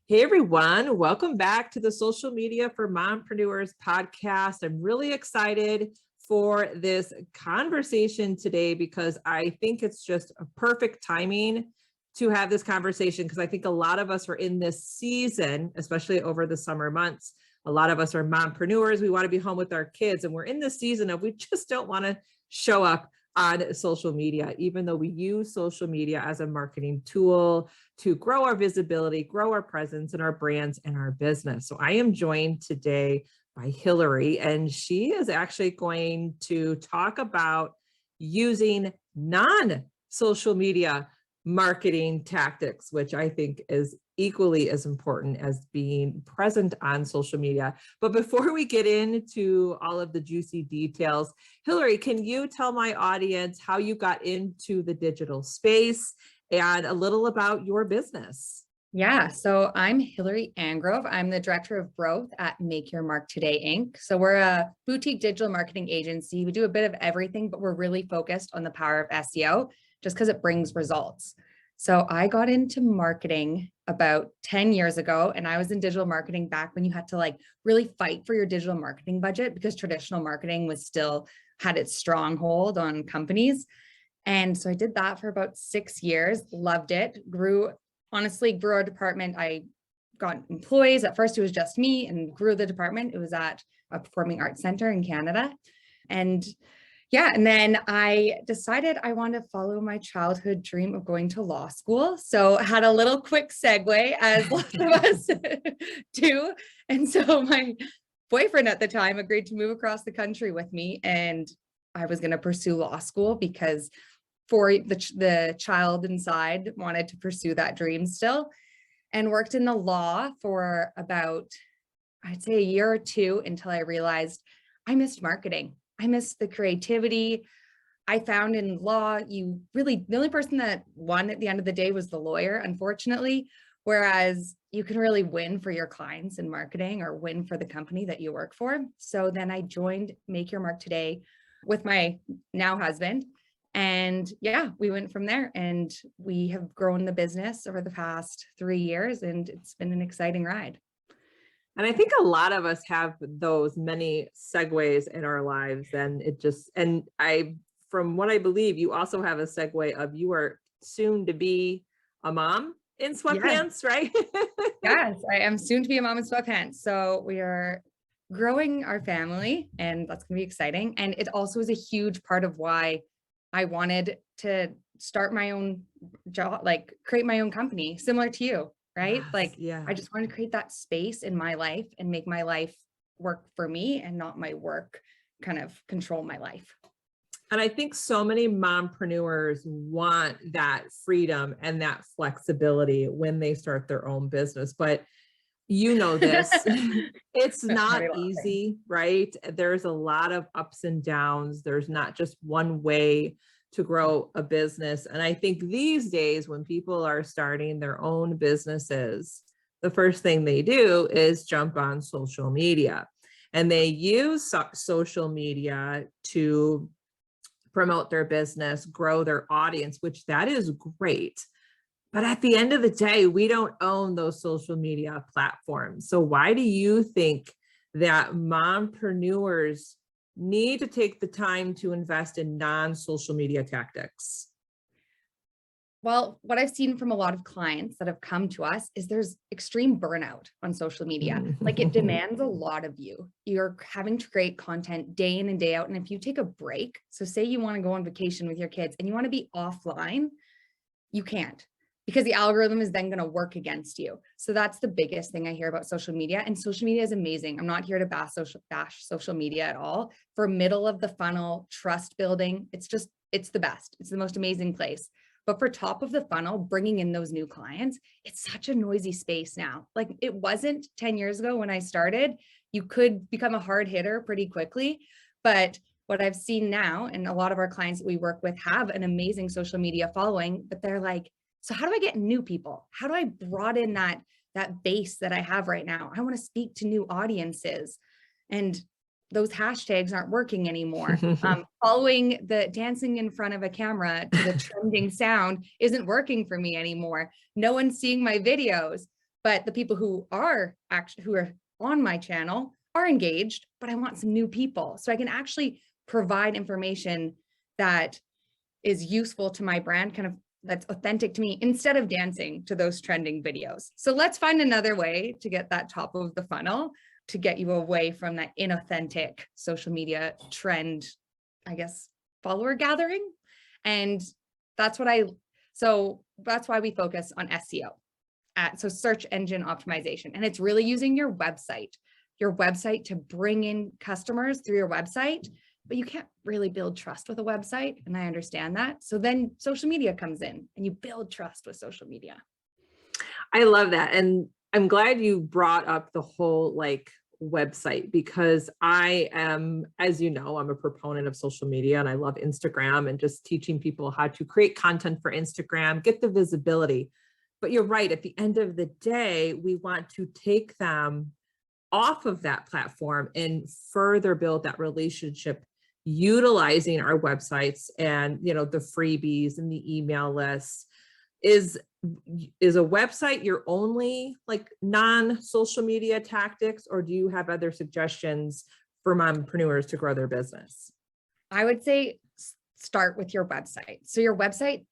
Hey everyone, welcome back to the Social Media for Mompreneurs podcast. I'm really excited for this conversation today because I think it's just a perfect timing to have this conversation because I think a lot of us are in this season, especially over the summer months. A lot of us are mompreneurs. We want to be home with our kids, and we're in this season of we just don't want to show up on social media, even though we use social media as a marketing tool to grow our visibility, grow our presence and our brands and our business. So I am joined today by Hilary, and she is actually going to talk about using non-social media marketing tactics, which I think is equally as important as being present on social media. But before we get into all of the juicy details, Hilary, can you tell my audience how you got into the digital space and a little about your business? Yeah, so I'm Hilary Angrove. I'm the Director of Growth at Make Your Mark Today, Inc. So we're a boutique digital marketing agency. We do a bit of everything, but we're really focused on the power of SEO just because it brings results. So I got into marketing about 10 years ago, and I was in digital marketing back when you had to really fight for your digital marketing budget because traditional marketing was still had its stronghold on companies. And so I did that for about 6 years, loved it, honestly grew our department. I got employees. At first it was just me, and grew the department. It was at a performing arts center in Canada. And yeah, and then I decided I wanted to follow my childhood dream of going to law school. So I had a little quick segue, as lots of us do. And so my boyfriend at the time agreed to move across the country with me, and I was going to pursue law school because for the child inside wanted to pursue that dream still, and worked in the law for about, I'd say, a year or two until I realized I missed marketing. I missed the creativity. I found in law, the only person that won at the end of the day was the lawyer, unfortunately, whereas you can really win for your clients in marketing or win for the company that you work for. So then I joined Make Your Mark Today with my now husband. And yeah, we went from there, and we have grown the business over the past 3 years, and it's been an exciting ride. And I think a lot of us have those many segues in our lives, and from what I believe, you also have a segue of you are soon to be a mom in sweatpants, yes. Right? Yes, I am soon to be a mom in sweatpants. So we are growing our family, and that's going to be exciting. And it also is a huge part of why I wanted to start my own job, create my own company, similar to you, right? Yes, I just wanted to create that space in my life and make my life work for me and not my work kind of control my life. And I think so many mompreneurs want that freedom and that flexibility when they start their own business. But you know this, it's not easy, right? There's a lot of ups and downs. There's not just one way to grow a business. And I think these days when people are starting their own businesses, the first thing they do is jump on social media, and they use social media to promote their business, grow their audience, which that is great. But at the end of the day, we don't own those social media platforms. So why do you think that mompreneurs need to take the time to invest in non-social media tactics? Well, what I've seen from a lot of clients that have come to us is there's extreme burnout on social media. It demands a lot of you. You're having to create content day in and day out. And if you take a break, so say you want to go on vacation with your kids and you want to be offline, you can't, because the algorithm is then going to work against you. So that's the biggest thing I hear about social media. And social media is amazing. I'm not here to bash social media at all. For middle of the funnel, trust building, it's the best. It's the most amazing place. But for top of the funnel, bringing in those new clients, it's such a noisy space now. It wasn't 10 years ago when I started. You could become a hard hitter pretty quickly. But what I've seen now, and a lot of our clients that we work with have an amazing social media following, but they're like, so how do I get new people? How do I broaden that base that I have right now? I want to speak to new audiences. And those hashtags aren't working anymore. Following the dancing in front of a camera to the trending sound isn't working for me anymore. No one's seeing my videos. but the people who are on my channel are engaged, but I want some new people. So I can actually provide information that is useful to my brand, kind of that's authentic to me, instead of dancing to those trending videos. So let's find another way to get that top of the funnel, to get you away from that inauthentic social media trend, I guess, follower gathering. And that's why we focus on SEO. So search engine optimization, and it's really using your website to bring in customers through your website, but you can't really build trust with a website. And I understand that. So then social media comes in and you build trust with social media. I love that. And I'm glad you brought up the whole like website, because I am, as you know, I'm a proponent of social media and I love Instagram and just teaching people how to create content for Instagram, get the visibility. But you're right. At the end of the day, we want to take them off of that platform and further build that relationship utilizing our websites and, you know, the freebies and the email lists. Is a website your only like non-social media tactics, or do you have other suggestions for mompreneurs to grow their business? I would say start with your website. So your website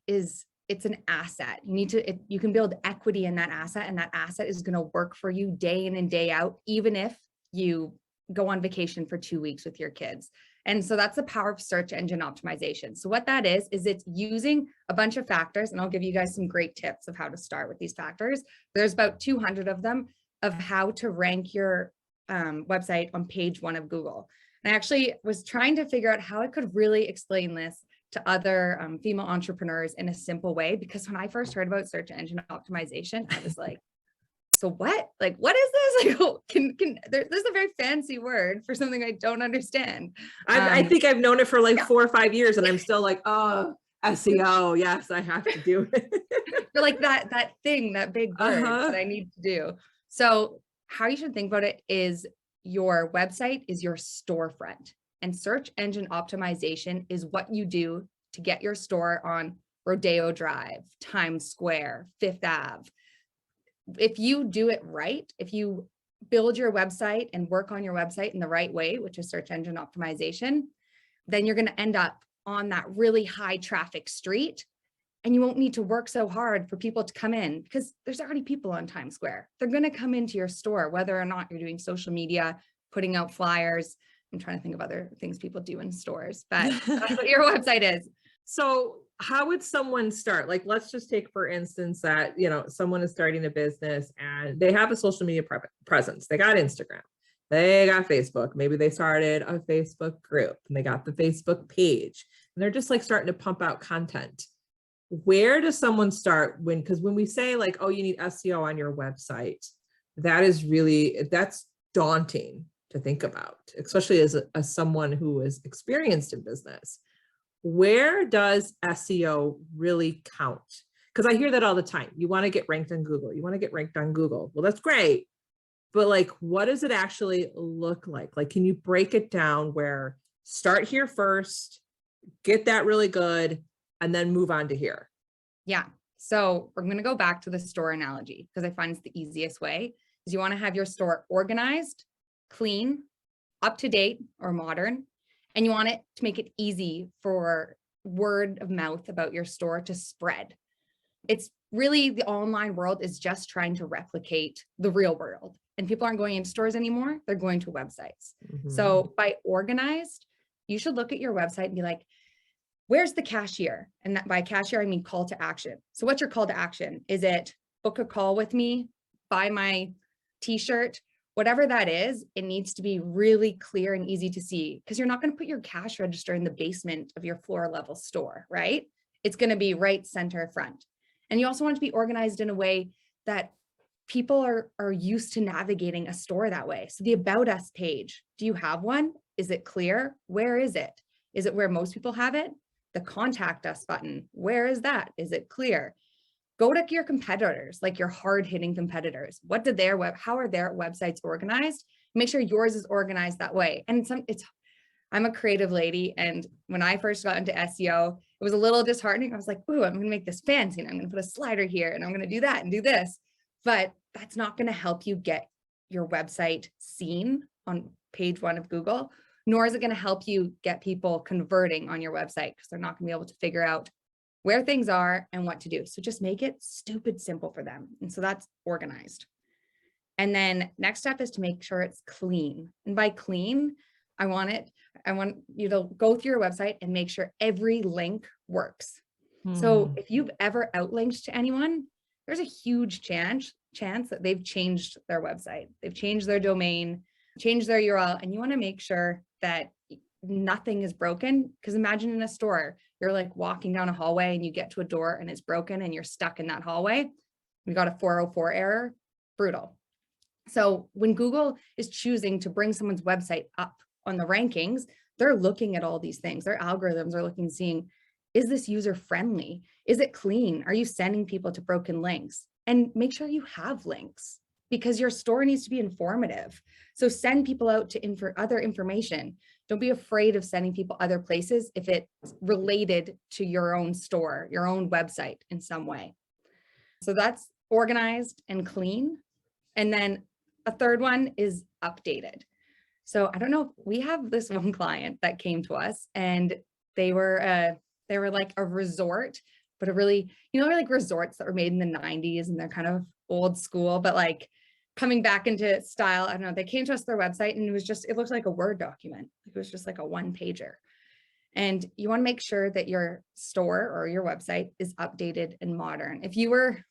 it's an asset. You can build equity in that asset, and that asset is going to work for you day in and day out, even if you go on vacation for 2 weeks with your kids. And so that's the power of search engine optimization. So what that is it's using a bunch of factors, and I'll give you guys some great tips of how to start with these factors. There's about 200 of them, of how to rank your website on page 1 of Google. And I actually was trying to figure out how I could really explain this to other female entrepreneurs in a simple way, because when I first heard about search engine optimization, I was like, so what? Like, what is this? Like, there's a very fancy word for something I don't understand. I think I've known it for like 4 or 5 years, and I'm still like, oh, SEO. Yes, I have to do it. You're like that big word that I need to do. So how you should think about it is your website is your storefront, and search engine optimization is what you do to get your store on Rodeo Drive, Times Square, Fifth Ave. If you do it right, if you build your website and work on your website in the right way, which is search engine optimization, then you're going to end up on that really high traffic street, and you won't need to work so hard for people to come in, because there's already people on Times Square. They're going to come into your store, whether or not you're doing social media, putting out flyers. I'm trying to think of other things people do in stores, but that's what your website is. So how would someone start? Like, let's just take, for instance, that, you know, someone is starting a business and they have a social media presence. They got Instagram, they got Facebook. Maybe they started a Facebook group and they got the Facebook page, and they're just like starting to pump out content. Where does someone start because when we say like, oh, you need SEO on your website, that's daunting to think about, especially as someone who is experienced in business. Where does SEO really count? Because I hear that all the time. You want to get ranked on Google. You want to get ranked on Google. Well, that's great. But like, what does it actually look like? Like, can you break it down where start here first, get that really good, and then move on to here? Yeah. So we're going to go back to the store analogy, because I find it's the easiest way. Is you want to have your store organized, clean, up to date or modern, and you want it to make it easy for word of mouth about your store to spread. It's really, the online world is just trying to replicate the real world, and people aren't going into stores anymore. They're going to websites. Mm-hmm. So by organized, you should look at your website and be like, where's the cashier? And that, by cashier, I mean call to action. So what's your call to action? Is it book a call with me, buy my t-shirt? Whatever that is, it needs to be really clear and easy to see, because you're not going to put your cash register in the basement of your floor level store, right? It's going to be right center front. And you also want to be organized in a way that people are used to navigating a store that way. So the About Us page, do you have one? Is it clear? Where is it? Is it where most people have it? The Contact Us button, where is that? Is it clear? Go to your competitors, like your hard-hitting competitors. How are their websites organized? Make sure yours is organized that way. And I'm a creative lady, and when I first got into SEO, it was a little disheartening. I was like, ooh, I'm gonna make this fancy, and I'm gonna put a slider here, and I'm gonna do that and do this. But that's not going to help you get your website seen on page 1 of Google, nor is it going to help you get people converting on your website, because they're not going to be able to figure out where things are and what to do. So just make it stupid simple for them. And so that's organized. And then next step is to make sure it's clean. And by clean, I want you to go through your website and make sure every link works. So if you've ever outlinked to anyone, there's a huge chance that they've changed their website. They've changed their domain, changed their URL, and you want to make sure that nothing is broken. Because imagine in a store, you're like walking down a hallway and you get to a door and it's broken and you're stuck in that hallway. We got a 404 error, brutal. So when Google is choosing to bring someone's website up on the rankings, they're looking at all these things. Their algorithms are looking, seeing, is this user friendly? Is it clean? Are you sending people to broken links? And make sure you have links, because your store needs to be informative. So send people out to other information. Don't be afraid of sending people other places if it's related to your own store, your own website in some way. So that's organized and clean. And then a third one is updated. So I don't know, we have this one client that came to us, and they were like a resort, but a really, they're like resorts that were made in the 90s and they're kind of old school, but like coming back into style. I don't know, they came to us their website and it looked like a Word document. It was just like a one pager. And you want to make sure that your store or your website is updated and modern. If you were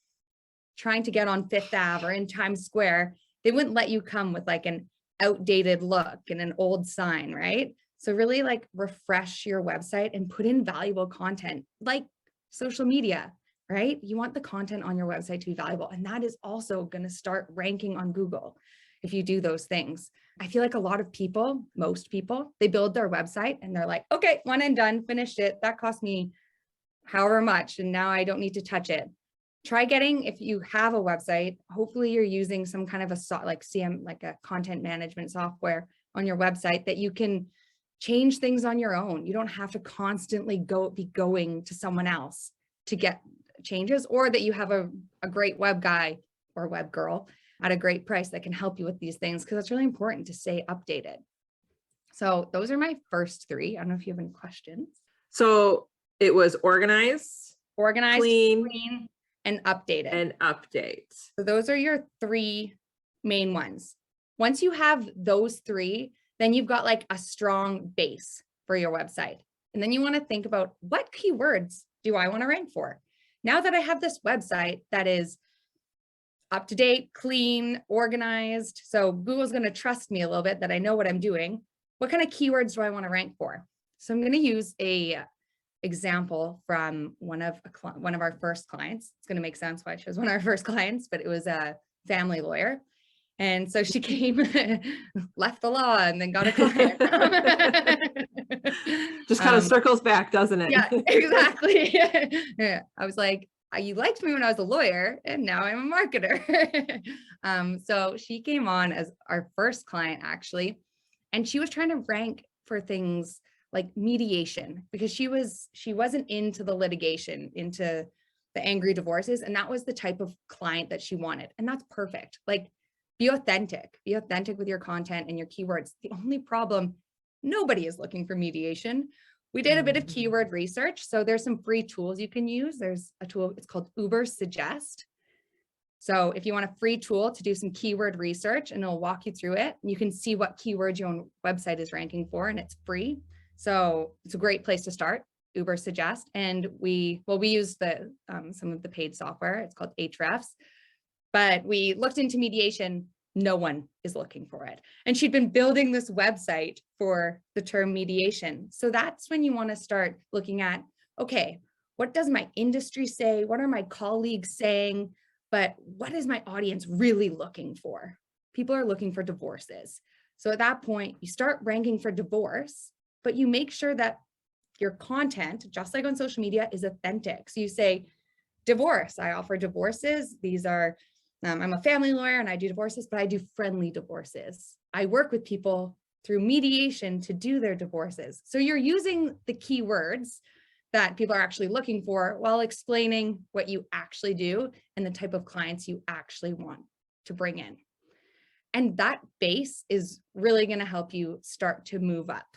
trying to get on Fifth Ave or in Times Square, they wouldn't let you come with like an outdated look and an old sign, right? So really like refresh your website and put in valuable content like social media, right? You want the content on your website to be valuable. And that is also going to start ranking on Google if you do those things. I feel like a lot of people, most people, they build their website and they're like, okay, one and done, finished it. That cost me however much, and now I don't need to touch it. Try getting, if you have a website, hopefully you're using some kind of a content management software on your website that you can change things on your own. You don't have to constantly be going to someone else to get changes, or that you have a great web guy or web girl at a great price that can help you with these things, because it's really important to stay updated. So those are my first 3. I don't know if you have any questions. So it was organized, clean, and updated. And update. So those are your 3 main ones. Once you have those 3, then you've got like a strong base for your website. And then you want to think about, what keywords do I want to rank for? Now that I have this website that is up to date, clean, organized, so Google's going to trust me a little bit that I know what I'm doing. What kind of keywords do I want to rank for? So I'm going to use a example from one of our first clients. It's going to make sense why she was one of our first clients, but it was a family lawyer. And so she came, left the law, and then got a client. Just kind of circles back, doesn't it? Yeah, exactly. Yeah. I was like, you liked me when I was a lawyer, and now I'm a marketer. So she came on as our first client, actually, and she was trying to rank for things like mediation, because she wasn't into the litigation, into the angry divorces, and that was the type of client that she wanted. And that's perfect. Like, be authentic with your content and your keywords. The only problem, nobody is looking for mediation. We did a bit of keyword research. So there's some free tools you can use. There's a tool, it's called Uber Suggest. So if you want a free tool to do some keyword research, and it'll walk you through it, and you can see what keywords your own website is ranking for, and it's free. So it's a great place to start, Uber Suggest. And we use some of the paid software. It's called Ahrefs. But we looked into mediation. No one is looking for it. And she'd been building this website for the term mediation. So that's when you want to start looking at, okay, what does my industry say? What are my colleagues saying? But what is my audience really looking for? People are looking for divorces. So at that point, you start ranking for divorce, but you make sure that your content, just like on social media, is authentic. So you say, divorce, I offer divorces. These are, I'm a family lawyer and I do divorces, but I do friendly divorces. I work with people through mediation to do their divorces. So you're using the keywords that people are actually looking for while explaining what you actually do and the type of clients you actually want. to bring in. And that base is really going to help you start to move up.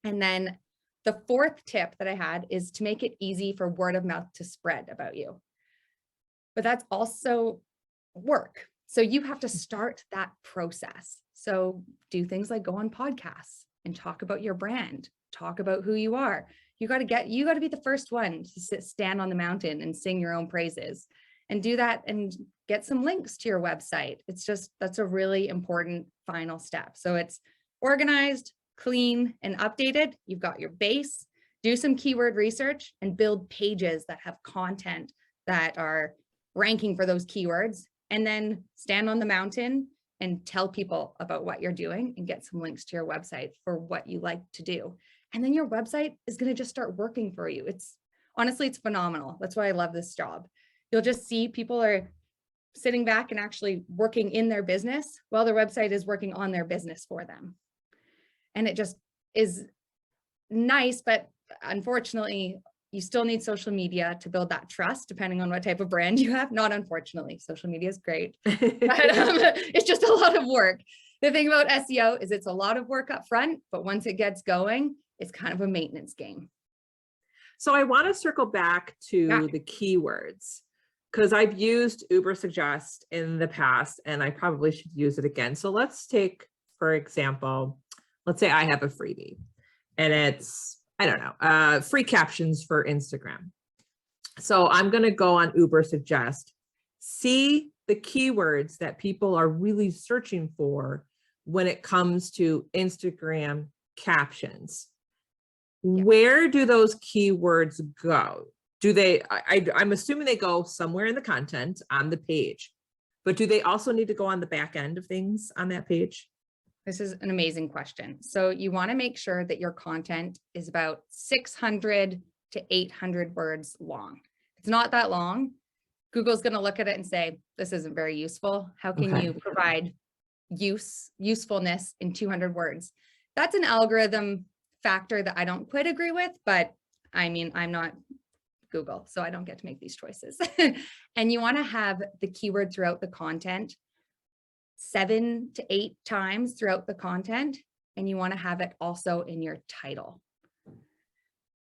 And then the fourth tip that I had is to make it easy for word of mouth to spread about you. But that's also work. So you have to start that process. So do things like go on podcasts and talk about your brand, talk about who you are. You got to be the first one to stand on the mountain and sing your own praises, and do that and get some links to your website. That's a really important final step. So it's organized, clean, and updated. You've got your base, do some keyword research and build pages that have content that are ranking for those keywords, and then stand on the mountain and tell people about what you're doing and get some links to your website for what you like to do. And then your website is going to just start working for you. Honestly, it's phenomenal. That's why I love this job. You'll just see people are sitting back and actually working in their business while their website is working on their business for them. And it just is nice, but unfortunately, you still need social media to build that trust, depending on what type of brand you have. Not unfortunately, social media is great, but it's just a lot of work. The thing about SEO is it's a lot of work up front, but once it gets going, it's kind of a maintenance game. So I want to circle back to the keywords, because I've used Ubersuggest in the past and I probably should use it again. So let's take, for example, let's say I have a freebie and it's, I don't know, free captions for Instagram. So I'm going to go on Ubersuggest, see the keywords that people are really searching for when it comes to Instagram captions. Yeah. Where do those keywords go? Do they, I'm assuming they go somewhere in the content on the page, but do they also need to go on the back end of things on that page? This is an amazing question. So you want to make sure that your content is about 600 to 800 words long. It's not that long. Google's going to look at it and say, this isn't very useful. How can you provide usefulness in 200 words? That's an algorithm factor that I don't quite agree with, but I mean, I'm not Google, so I don't get to make these choices. And you want to have the keyword throughout the content 7 to 8 times throughout the content, and you want to have it also in your title.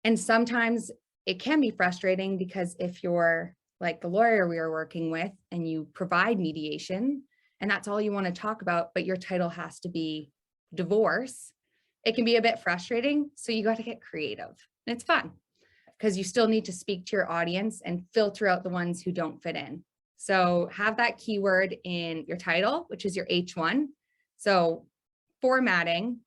And sometimes it can be frustrating because if you're like the lawyer we are working with and you provide mediation and that's all you want to talk about, but your title has to be divorce, it can be a bit frustrating. So you got to get creative, and it's fun because you still need to speak to your audience and filter out the ones who don't fit in. So have that keyword in your title, which is your H1. So formatting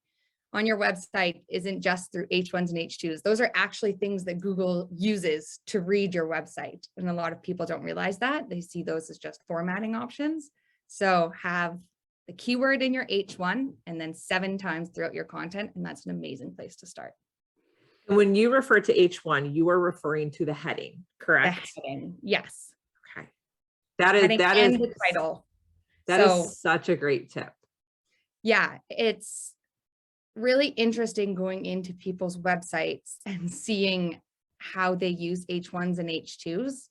on your website isn't just through H1s and H2s. Those are actually things that Google uses to read your website. And a lot of people don't realize that. They see those as just formatting options. So have the keyword in your H1 and then 7 times throughout your content. And that's an amazing place to start. When you refer to H1, you are referring to the heading, correct? The heading, yes. Okay. That is the title. That is such a great tip. Yeah, it's really interesting going into people's websites and seeing how they use H1s and H2s,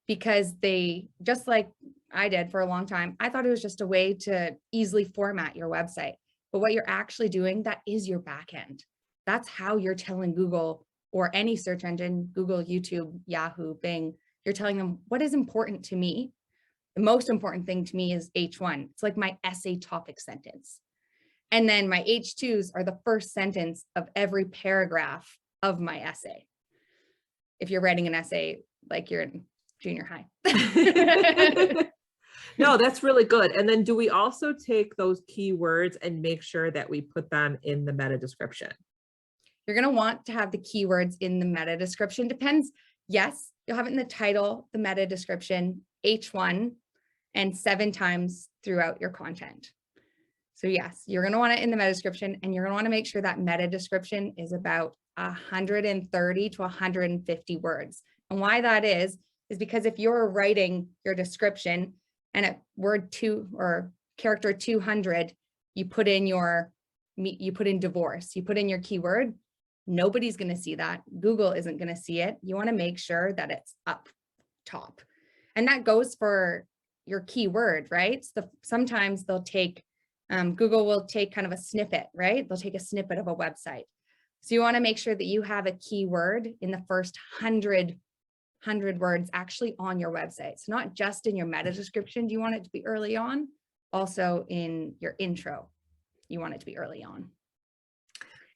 because they, just like I did for a long time, I thought it was just a way to easily format your website. But what you're actually doing, that is your back end. That's how you're telling Google or any search engine, Google, YouTube, Yahoo, Bing, you're telling them what is important to me. The most important thing to me is H1. It's like my essay topic sentence. And then my H2s are the first sentence of every paragraph of my essay. If you're writing an essay like you're in junior high. No, that's really good. And then do we also take those keywords and make sure that we put them in the meta description? You're going to want to have the keywords in the meta description. Depends. Yes, you'll have it in the title, the meta description, H1, and 7 times throughout your content. So yes, you're going to want it in the meta description, and you're going to want to make sure that meta description is about 130 to 150 words. And why that is because if you're writing your description and at word 2 or character 200, you put in divorce, you put in your keyword, nobody's going to see that. Google isn't going to see it. You want to make sure that it's up top. And that goes for your keyword, right? So sometimes they'll take, Google will take kind of a snippet, right? They'll take a snippet of a website. So you want to make sure that you have a keyword in the first 100 words actually on your website. So not just in your meta description, do you want it to be early on? Also in your intro, you want it to be early on.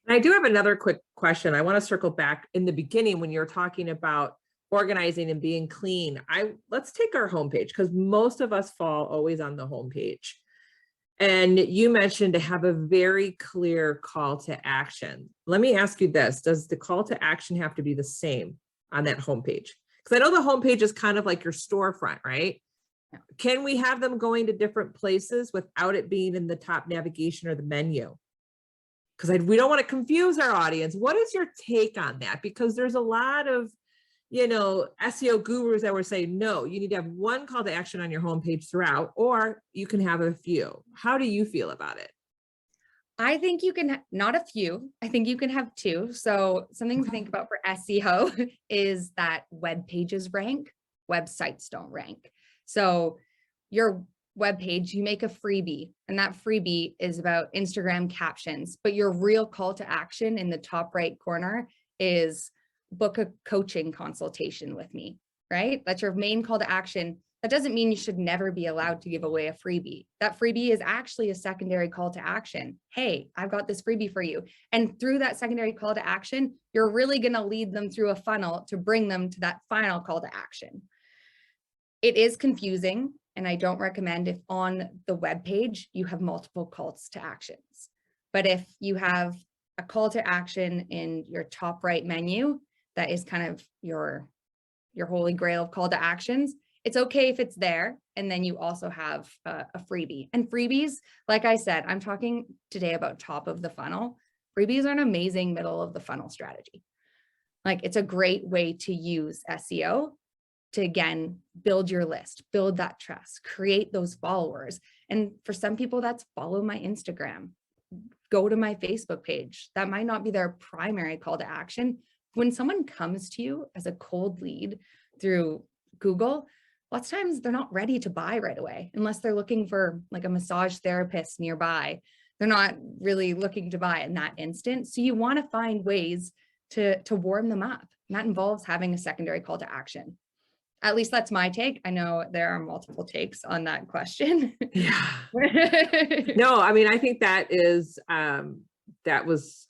And I do have another quick question. I want to circle back in the beginning when you're talking about organizing and being clean. Let's take our homepage, because most of us fall always on the homepage. And you mentioned to have a very clear call to action. Let me ask you this. Does the call to action have to be the same on that homepage? Because I know the homepage is kind of like your storefront, right? Yeah. Can we have them going to different places without it being in the top navigation or the menu? Because we don't want to confuse our audience. What is your take on that? Because there's a lot of, SEO gurus that were saying, no, you need to have one call to action on your homepage throughout, or you can have a few. How do you feel about it? I think you can, not a few, I think you can have two. So something to think about for SEO is that web pages rank, websites don't rank. So your web page, you make a freebie, and that freebie is about Instagram captions, but your real call to action in the top right corner is book a coaching consultation with me, right? That's your main call to action. That doesn't mean you should never be allowed to give away a freebie. That freebie is actually a secondary call to action. Hey, I've got this freebie for you. And through that secondary call to action, you're really going to lead them through a funnel to bring them to that final call to action. It is confusing, and I don't recommend if on the web page you have multiple calls to actions. But if you have a call to action in your top right menu, that is kind of your holy grail of call to actions, it's okay if it's there. And then you also have a freebie. And freebies, like I said, I'm talking today about top of the funnel. Freebies are an amazing middle of the funnel strategy. Like, it's a great way to use SEO to, again, build your list, build that trust, create those followers. And for some people, that's follow my Instagram, go to my Facebook page. That might not be their primary call to action. When someone comes to you as a cold lead through Google, lots of times they're not ready to buy right away, unless they're looking for like a massage therapist nearby. They're not really looking to buy in that instant. So you want to find ways to warm them up. And that involves having a secondary call to action. At least that's my take. I know there are multiple takes on that question. Yeah. No, I mean, I think that was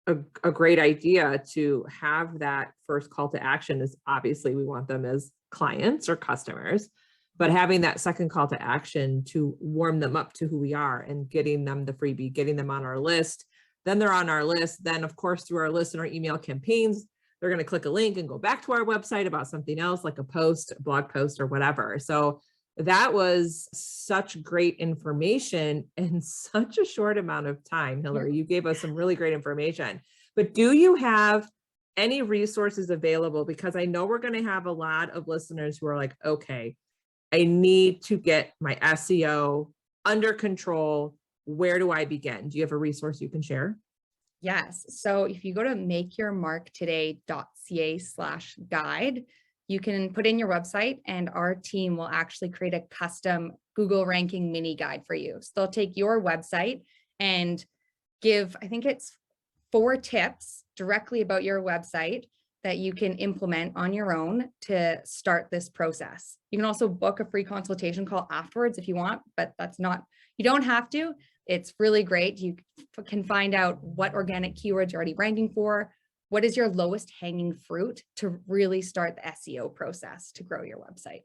a great idea to have that first call to action. Is obviously we want them as clients or customers, but having that second call to action to warm them up to who we are and getting them the freebie, getting them on our list. Then they're on our list. Then of course, through our list and our email campaigns, they're going to click a link and go back to our website about something else, like a post, a blog post, or whatever. So that was such great information in such a short amount of time. Hilary, you gave us some really great information. But do you have any resources available? Because I know we're going to have a lot of listeners who are like, okay, I need to get my SEO under control. Where do I begin? Do you have a resource you can share? Yes. So if you go to makeyourmarktoday.ca/guide, you can put in your website, and our team will actually create a custom Google ranking mini guide for you. So they'll take your website and give, I think it's 4 tips directly about your website that you can implement on your own to start this process. You can also book a free consultation call afterwards if you want, but you don't have to. It's really great. You can find out what organic keywords you're already ranking for. What is your lowest hanging fruit to really start the SEO process to grow your website?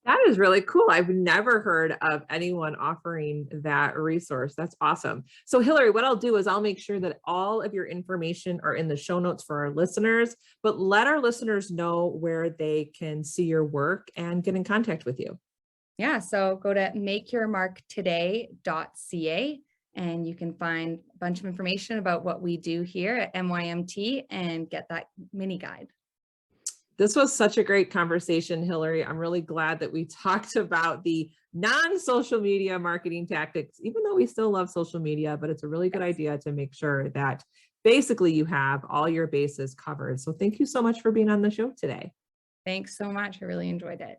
That is really cool. I've never heard of anyone offering that resource. That's awesome. So Hilary, what I'll do is I'll make sure that all of your information are in the show notes for our listeners, but let our listeners know where they can see your work and get in contact with you. Yeah, so go to makeyourmarktoday.ca and you can find a bunch of information about what we do here at MYMT and get that mini guide. This was such a great conversation, Hilary. I'm really glad that we talked about the non-social media marketing tactics, even though we still love social media, but it's a really good idea to make sure that basically you have all your bases covered. So thank you so much for being on the show today. Thanks so much. I really enjoyed it.